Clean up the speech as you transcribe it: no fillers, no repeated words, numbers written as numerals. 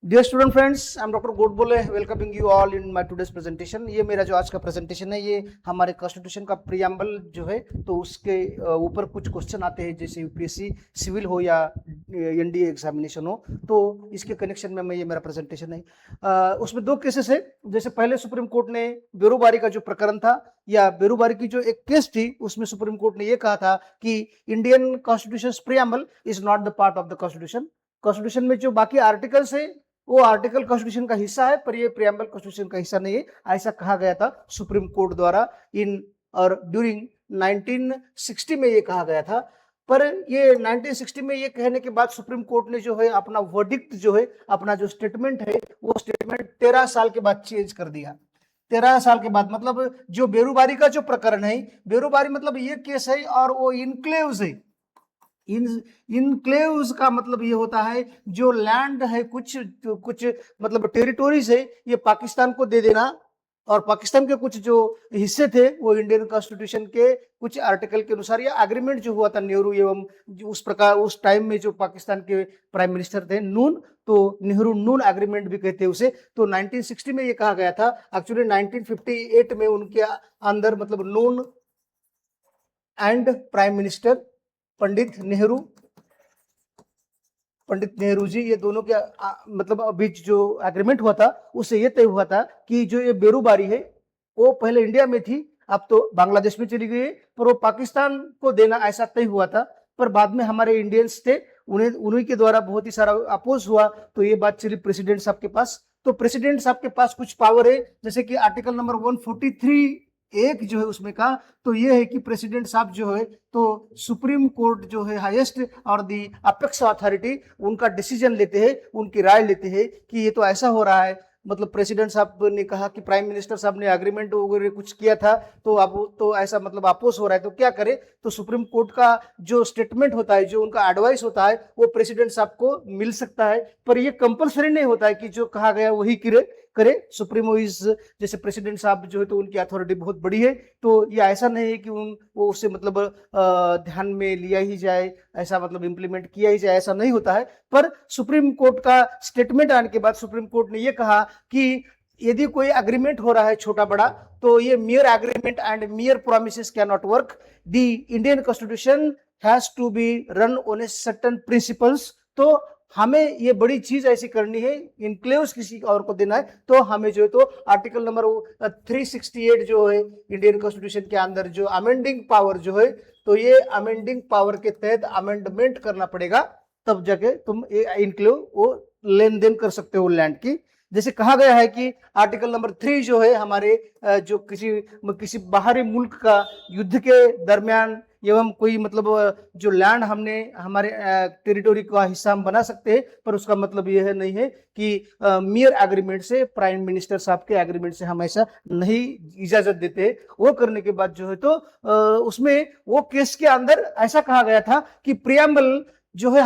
Dear student friends, I am doctor Godbole welcoming you all in my today's presentation. ये मेरा जो आज का प्रेजेंटेशन है, ये हमारे कॉन्स्टिट्यूशन का प्रियम्बल जो है, तो उसके ऊपर कुछ क्वेश्चन आते हैं, जैसे यूपीएससी सिविल हो या एनडीए एग्जामिनेशन हो, तो इसके कनेक्शन में ये मेरा प्रेजेंटेशन है। उसमें दो केसेस है। जैसे पहले सुप्रीम कोर्ट ने बेरोबारी का जो प्रकरण था, या बेरोबारी की जो एक केस थी, उसमें सुप्रीम कोर्ट ने ये कहा था कि Indian constitution preamble is not the part of the constitution. Constitution में जो बाकी आर्टिकल्स है, वो आर्टिकल कॉन्स्टिट्यूशन का हिस्सा है, पर ये प्रियम्बल कॉन्स्टिट्यूशन का हिस्सा नहीं है, ऐसा कहा गया था सुप्रीम कोर्ट द्वारा इन और ड्यूरिंग 1960 में ये कहा गया था। पर ये 1960 में ये कहने के बाद सुप्रीम कोर्ट ने जो है अपना वर्डिक्ट जो है, अपना जो स्टेटमेंट है, वो स्टेटमेंट 13 साल के बाद चेंज कर दिया। 13 साल के बाद, मतलब जो बेरोबारी का जो प्रकरण है, बेरोबारी मतलब ये केस है और वो इनक्लेव्स है। इन इनक्लेव्स का मतलब ये होता है जो लैंड है, कुछ कुछ मतलब टेरिटोरीज है, ये पाकिस्तान को दे देना, और पाकिस्तान के कुछ जो हिस्से थे वो इंडियन कॉन्स्टिट्यूशन के कुछ आर्टिकल के अनुसार, या एग्रीमेंट जो हुआ था नेहरू एवं उस प्रकार उस टाइम में जो पाकिस्तान के प्राइम मिनिस्टर थे नून, तो नेहरू नून एग्रीमेंट भी कहते हैं उसे। तो 1960 में ये कहा गया था। एक्चुअली 1958 में उनके अंदर, मतलब नून and prime minister Pandit Nehru ji, ये दोनों के मतलब बीच जो एग्रीमेंट हुआ था, उससे ये तय हुआ था कि जो ये बेरोबारी है, वो पहले इंडिया में थी, अब तो बांग्लादेश में चली गई है, पर वो पाकिस्तान को देना ऐसा तय हुआ था। पर बाद में हमारे इंडियंस थे, उन्हीं के द्वारा बहुत ही सारा अपोज हुआ, तो ये बात चली प्रेसिडेंट साहब के पास। तो प्रेसिडेंट साहब के पास कुछ पावर है, जैसे कि आर्टिकल नंबर 143 एक जो है उसमें का, तो ये है कि प्रेसिडेंट साहब जो है, तो सुप्रीम कोर्ट जो है हाईएस्ट और दी अपेक्स अथॉरिटी, उनका डिसीजन लेते हैं, उनकी राय लेते हैं कि ये तो ऐसा हो रहा है। मतलब प्रेसिडेंट साहब ने कहा कि प्राइम मिनिस्टर साहब ने एग्रीमेंट वगैरह कुछ किया था, तो अब तो ऐसा मतलब अपोज हो रहा है, तो क्या करे। तो सुप्रीम कोर्ट का जो स्टेटमेंट होता है, जो उनका एडवाइस होता है, वो प्रेसिडेंट साहब को मिल सकता है, पर ये कंपलसरी नहीं होता है कि जो कहा गया वही करे सुप्रीमो इज। जैसे प्रेसिडेंट साहब जो है, तो उनकी अथॉरिटी बहुत बड़ी है, तो ये ऐसा नहीं है कि वो उससे मतलब ध्यान में लिया ही जाए, ऐसा मतलब इंप्लीमेंट किया ही जाए, ऐसा नहीं होता है। पर सुप्रीम कोर्ट का स्टेटमेंट आने के बाद सुप्रीम कोर्ट ने ये कहा कि यदि कोई एग्रीमेंट हो रहा है छोटा बड़ा, तो ये mere agreement and mere promises can not work. The Indian constitution has to be run on a certain principles. तो हमें ये बड़ी चीज ऐसी करनी है, इनक्लेव्स किसी और को देना है, तो हमें जो है, तो आर्टिकल नंबर 368 जो है इंडियन कॉन्स्टिट्यूशन के अंदर जो अमेंडिंग पावर जो है, तो ये अमेंडिंग पावर के तहत अमेंडमेंट करना पड़ेगा, तब जाके तुम इनक्लेव वो लेन देन कर सकते हो लैंड की। जैसे कहा गया है कि आर्टिकल नंबर 3 जो है हमारे जो किसी बाहरी मुल्क का युद्ध के दरमियान एवं कोई मतलब जो लैंड हमने हमारे टेरिटोरी का हिस्सा हम बना सकते हैं, पर उसका मतलब यह नहीं है कि मियर एग्रीमेंट से, प्राइम मिनिस्टर साहब के एग्रीमेंट से हम ऐसा नहीं इजाजत देते। वो करने के बाद जो है, तो उसमें वो केस के अंदर ऐसा कहा गया था कि प्रियम्बल जो है